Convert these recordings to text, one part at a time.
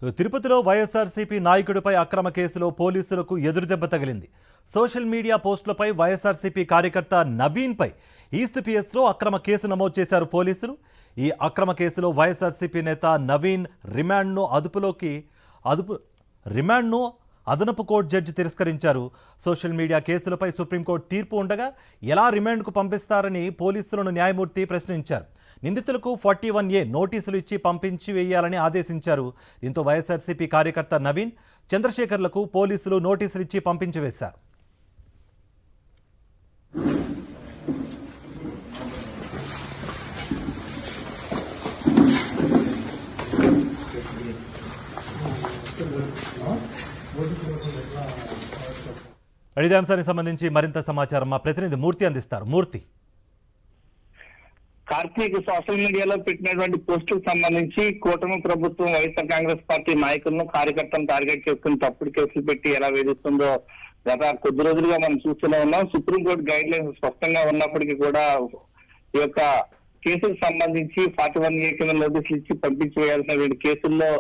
తిరుపతిలో వైఎస్ఆర్సీపీ నాయకుడిపై అక్రమ కేసులో పోలీసులకు ఎదురుదెబ్బ తగిలింది. సోషల్ మీడియా పోస్టులపై వైఎస్ఆర్సీపీ కార్యకర్త నవీన్పై ఈస్ట్ పిఎస్లో అక్రమ కేసు నమోదు చేశారు పోలీసులు. ఈ అక్రమ కేసులో వైఎస్ఆర్సీపీ నేత నవీన్ రిమాండ్ను అదనపు కోర్టు జడ్జి తిరస్కరించారు. సోషల్ మీడియా కేసులపై సుప్రీంకోర్టు తీర్పు ఉండగా ఎలా రిమాండ్కు పంపిస్తారని పోలీసులను న్యాయమూర్తి ప్రశ్నించారు. నిందితులకు 41A నోటీసులు ఇచ్చి పంపించి వేయాలని ఆదేశించారు. దీంతో వైఎస్ఆర్సీపీ కార్యకర్త నవీన్, చంద్రశేఖర్లకు పోలీసులు నోటీసులు ఇచ్చి పంపించి వేశారు. ఇదే అంశానికి సంబంధించి మరింత సమాచారం మా ప్రతినిధి మూర్తి అందిస్తారు. మూర్తి, కార్తీక్ సోషల్ మీడియాలో పెట్టినటువంటి పోస్టులకు సంబంధించి కూటమి ప్రభుత్వం వైఎస్ఆర్ కాంగ్రెస్ పార్టీ నాయకులను కార్యకర్తలను టార్గెట్ చేసుకుని తప్పుడు కేసులు పెట్టి ఎలా వేధిస్తుందో గత కొద్ది రోజులుగా మనం చూస్తూనే ఉన్నాం. సుప్రీంకోర్టు గైడ్ లైన్స్ స్పష్టంగా ఉన్నప్పటికీ కూడా ఈ యొక్క కేసుకు సంబంధించి 41A కింద నోటీసులు ఇచ్చి పంపించి వేయాల్సిన కేసుల్లో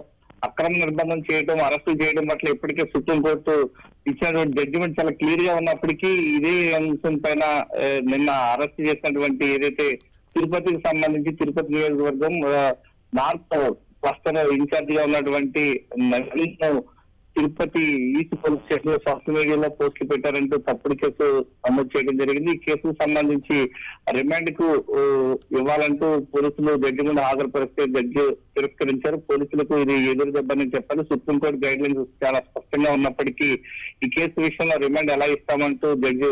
అక్రమ నిర్బంధం చేయడం, అరెస్టు చేయడం పట్ల ఇప్పటికే సుప్రీంకోర్టు ఇచ్చినటువంటి జడ్జిమెంట్ చాలా క్లియర్ గా ఉన్నప్పటికీ ఇదే అంశం పైన నిన్న అరెస్ట్ చేసినటువంటి ఏదైతే తిరుపతికి సంబంధించి తిరుపతి నియోజకవర్గం నార్త్ క్లస్టర్ ఇన్ఛార్జ్ గా ఉన్నటువంటి Naveen Tirupati east police station లో సోషల్ మీడియాలో పోస్టులు పెట్టారంటూ తప్పుడు కేసు నమోదు చేయడం జరిగింది. ఈ కేసుకు సంబంధించి రిమాండ్ కు ఇవ్వాలంటూ పోలీసులు జడ్జి ముందు హాజరుపరిస్తే జడ్జి తిరస్కరించారు. పోలీసులకు ఇది ఎదురు దెబ్బని చెప్పాలి. సుప్రీంకోర్టు గైడ్ లైన్స్ చాలా స్పష్టంగా ఉన్నప్పటికీ ఈ కేసు విషయంలో రిమాండ్ ఎలా ఇస్తామంటూ జడ్జి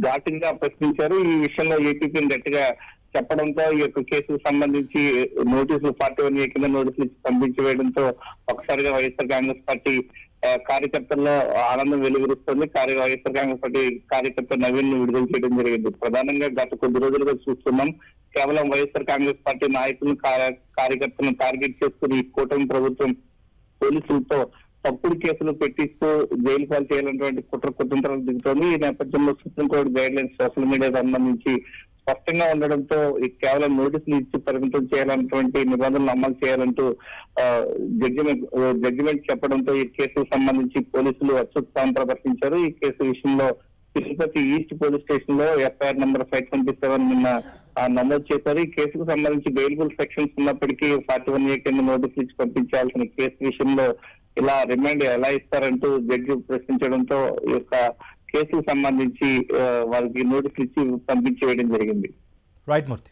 ఘాటుగా ప్రశ్నించారు. ఈ విషయంలో ఏపీపీని గట్టిగా చెప్పడంతో ఈ యొక్క కేసుకు సంబంధించి నోటీసులు 41A కింద నోటీసులు ఇచ్చి పంపించి వేయడంతో ఒకసారిగా వైఎస్ఆర్ కాంగ్రెస్ పార్టీ కార్యకర్తల్లో ఆనందం వెలువరుస్తుంది. వైఎస్ఆర్ కాంగ్రెస్ పార్టీ కార్యకర్త నవీన్ ను విడుదల చేయడం జరిగింది. ప్రధానంగా గత కొద్ది రోజులుగా చూస్తున్నాం, కేవలం వైఎస్ఆర్ కాంగ్రెస్ పార్టీ నాయకులను కార్యకర్తలను టార్గెట్ చేసుకుని కూటమి ప్రభుత్వం పోలీసులతో తప్పుడు కేసులు పెట్టిస్తూ జైలు పాలు చేయాలన్నటువంటి కుట్రకుతంత్రాలు దిగుతోంది. ఈ నేపథ్యంలో supreme court guide lines social media సంబంధించి స్పష్టంగా ఉండడంతో కేవలం నోటీసులు ఇచ్చి పరిమితం చేయాలన్నటువంటి నిబంధనలు అమలు చేయాలంటూ జడ్జిమెంట్ చెప్పడంతో ఈ కేసుకు సంబంధించి పోలీసులు అత్యుత్సాహం ప్రదర్శించారు. ఈ కేసు విషయంలో తిరుపతి ఈస్ట్ పోలీస్ స్టేషన్ లో FIR నెంబర్ 527 నిన్న నమోదు చేశారు. ఈ కేసుకు సంబంధించి బెయిలబుల్ సెక్షన్స్ ఉన్నప్పటికీ 41A కింద నోటీసులు ఇచ్చి పంపించాల్సిన కేసు విషయంలో ఇలా రిమాండ్ ఎలా ఇస్తారంటూ జడ్జి ప్రశ్నించడంతో ఈ యొక్క కేసుకు సంబంధించి వారికి నోటీసులు ఇచ్చి పంపించి వేయడం జరిగింది. రైట్ మూర్తి.